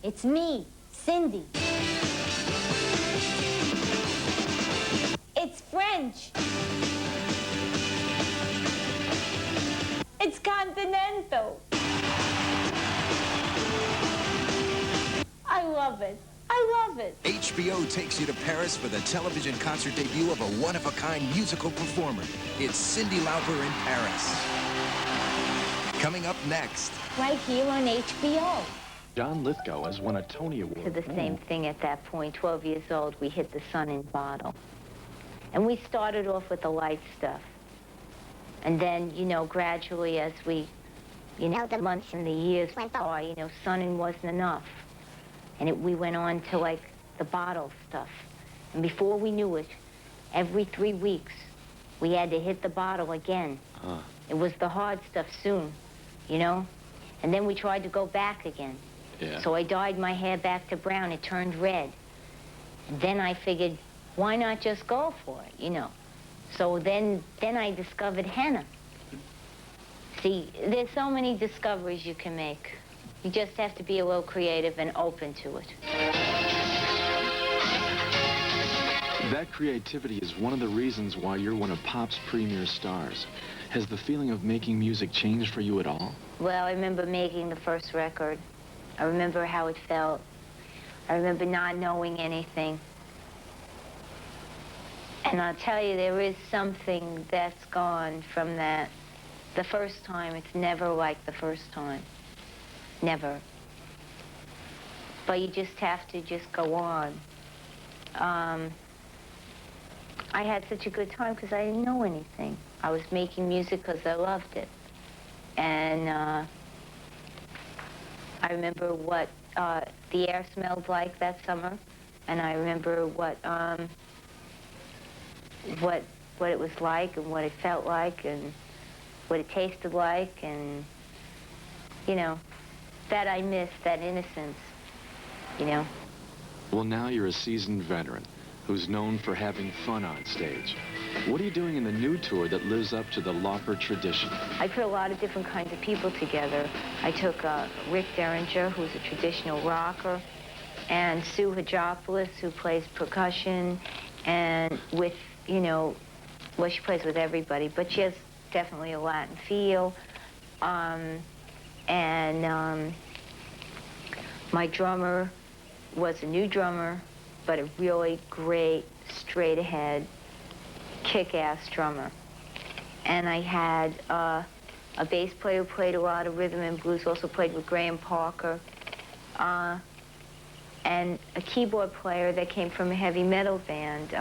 It's me, Cyndi. It's French. It's continental. I love it. I love it. HBO takes you to Paris for the television concert debut of a one-of-a-kind musical performer. It's Cyndi Lauper in Paris. Coming up next. Right here on HBO. John Lithgow has won a Tony Award. To the same thing at that point, 12 years old, we hit the sun in bottle. And we started off with the light stuff. And then, you know, gradually as we, you know, the months and the years went by, you know, sunning wasn't enough. And we went on to, like, the bottle stuff. And before we knew it, every 3 weeks, we had to hit the bottle again. It was the hard stuff soon, you know? And then we tried to go back again. Yeah. So I dyed my hair back to brown. It turned red. And then I figured, why not just go for it, you know? So then I discovered henna. See, there's so many discoveries you can make. You just have to be a little creative and open to it. That creativity is one of the reasons why you're one of pop's premier stars. Has the feeling of making music changed for you at all? Well, I remember making the first record. I remember how it felt. I remember not knowing anything. And I'll tell you, there is something that's gone from that. The first time, it's never like the first time. Never. But you just have to just go on. I had such a good time because I didn't know anything. I was making music because I loved it. And I remember what the air smelled like that summer. And I remember what it was like and what it felt like and what it tasted like, and, you know, that I miss, that innocence, you know. Well, now you're a seasoned veteran who's known for having fun on stage. What are you doing in the new tour that lives up to the Lauper tradition? I put a lot of different kinds of people together. I took Rick Derringer, who's a traditional rocker, and Sue Hadjopoulos, who plays percussion, and with, you know, well, she plays with everybody, but she has definitely a Latin feel. My drummer was a new drummer, but a really great, straight-ahead, kick-ass drummer. And I had a bass player who played a lot of rhythm and blues, also played with Graham Parker, and a keyboard player that came from a heavy metal band.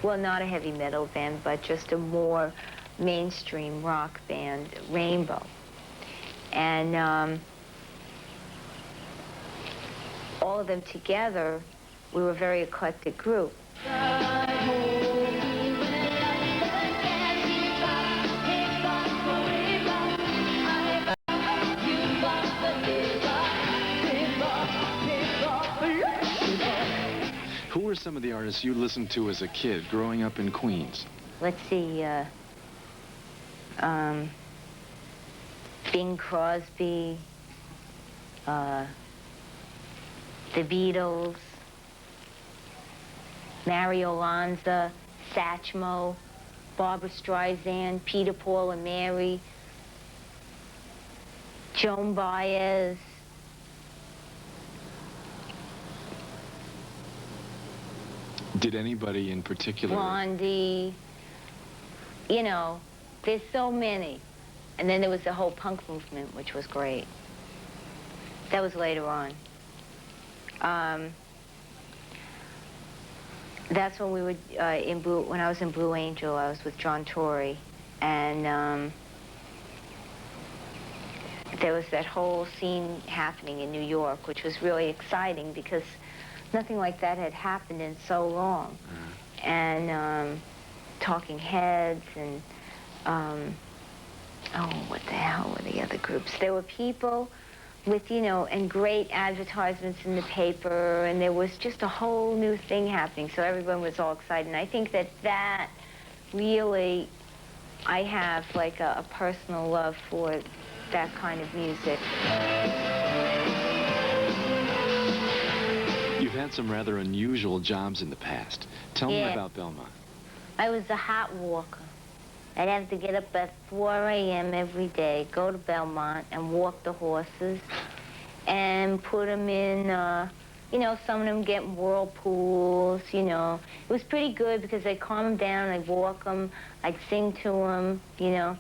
Well, not a heavy metal band, but just a more mainstream rock band, Rainbow. And all of them together, we were a very eclectic group. Who were some of the artists you listened to as a kid growing up in Queens? Let's see, Bing Crosby, the Beatles, Mario Lanza, Satchmo, Barbra Streisand, Peter, Paul and Mary, Joan Baez. Did anybody in particular? Blondie. You know, there's so many. And then there was the whole punk movement, which was great. That was later on. That's when we were when I was in Blue Angel, I was with John Torrey, and there was that whole scene happening in New York, which was really exciting because nothing like that had happened in so long. And Talking Heads and, oh, what the hell were the other groups? There were people with, you know, and great advertisements in the paper, and there was just a whole new thing happening, so everyone was all excited. And I think that really, I have like a personal love for that kind of music. You've had some rather unusual jobs in the past. Tell me Yeah. about Belmont. I was a hot walker. I'd have to get up at 4 a.m. every day, go to Belmont and walk the horses and put them in, you know, some of them get in whirlpools, you know. It was pretty good because I'd calm them down, I'd walk them, I'd sing to them, you know.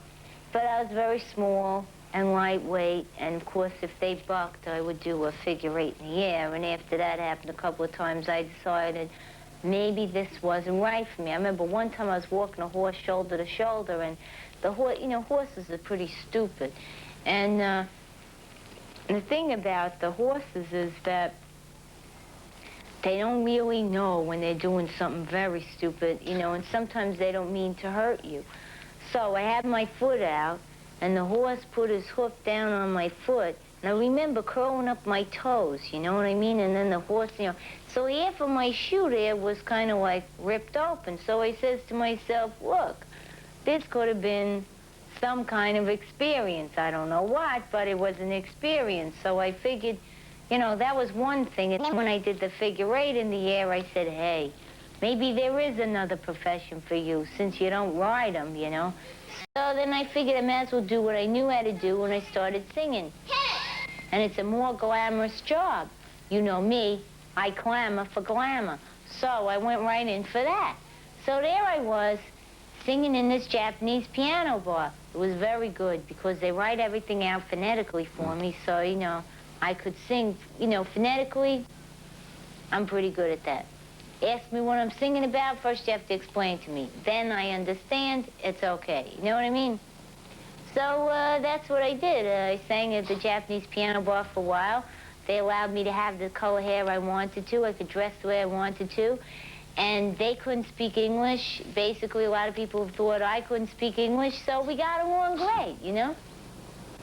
But I was very small and lightweight, and of course, if they bucked, I would do a figure 8 in the air, and after that happened a couple of times, I decided maybe this wasn't right for me. I remember one time I was walking a horse shoulder to shoulder, and the horse, you know, horses are pretty stupid. And the thing about the horses is that they don't really know when they're doing something very stupid, you know, and sometimes they don't mean to hurt you. So I had my foot out, and the horse put his hoof down on my foot, and I remember curling up my toes, you know what I mean? And then the horse, you know, so half of my shoe there was kind of like ripped open. So I says to myself, look, this could have been some kind of experience. I don't know what, but it was an experience. So I figured, you know, that was one thing. And then when I did the figure 8 in the air, I said, hey, maybe there is another profession for you since you don't ride them, you know? So then I figured I might as well do what I knew how to do when I started singing. And it's a more glamorous job. You know me, I clamor for glamour. So I went right in for that. So there I was, singing in this Japanese piano bar. It was very good because they write everything out phonetically for me, so, you know, I could sing, you know, phonetically. I'm pretty good at that. Ask me what I'm singing about, first you have to explain to me. Then I understand, it's okay. You know what I mean? So that's what I did. I sang at the Japanese piano bar for a while. They allowed me to have the color hair I wanted to. I could dress the way I wanted to. And they couldn't speak English. Basically, a lot of people thought I couldn't speak English, so we got along great, you know?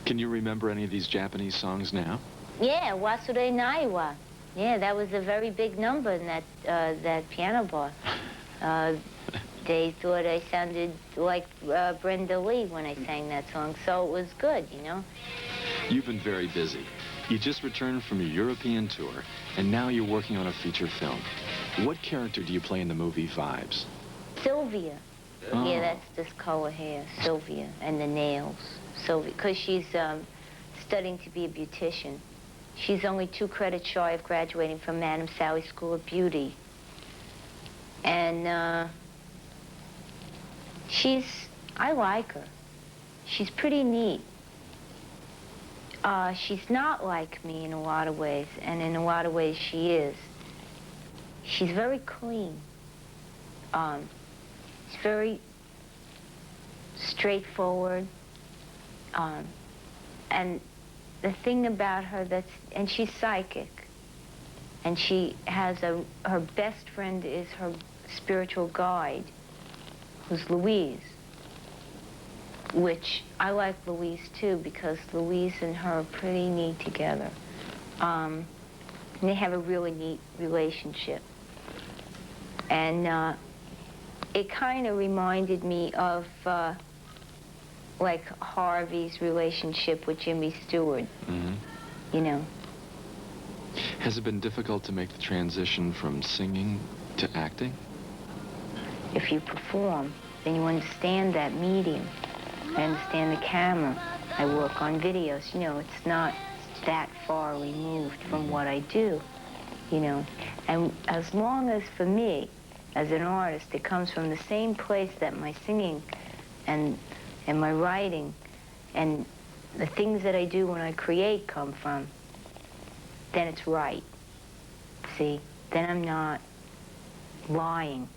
Can you remember any of these Japanese songs now? Yeah, Wasure Naiwa. Yeah, that was a very big number in that piano bar. They thought I sounded like Brenda Lee when I sang that song, so it was good, you know? You've been very busy. You just returned from your European tour, and now you're working on a feature film. What character do you play in the movie Vibes? Sylvia. Oh. Yeah, that's this color hair, Sylvia, and the nails. Sylvia, because she's studying to be a beautician. She's only 2 credits shy of graduating from Madame Sally's School of Beauty. And I like her. She's pretty neat. She's not like me in a lot of ways, and in a lot of ways she is. She's very clean. She's very straightforward. And the thing about her and she's psychic. And she has her best friend is her spiritual guide, who's Louise. Which I like Louise too, because Louise and her are pretty neat together. And they have a really neat relationship. And it kind of reminded me of like Harvey's relationship with Jimmy Stewart, you know. Has it been difficult to make the transition from singing to acting? If you perform, then you understand that medium. I understand the camera. I work on videos. You know, it's not that far removed from what I do, you know. And as long as, for me, as an artist, it comes from the same place that my singing and my writing and the things that I do when I create come from, then it's right. See? Then I'm not lying.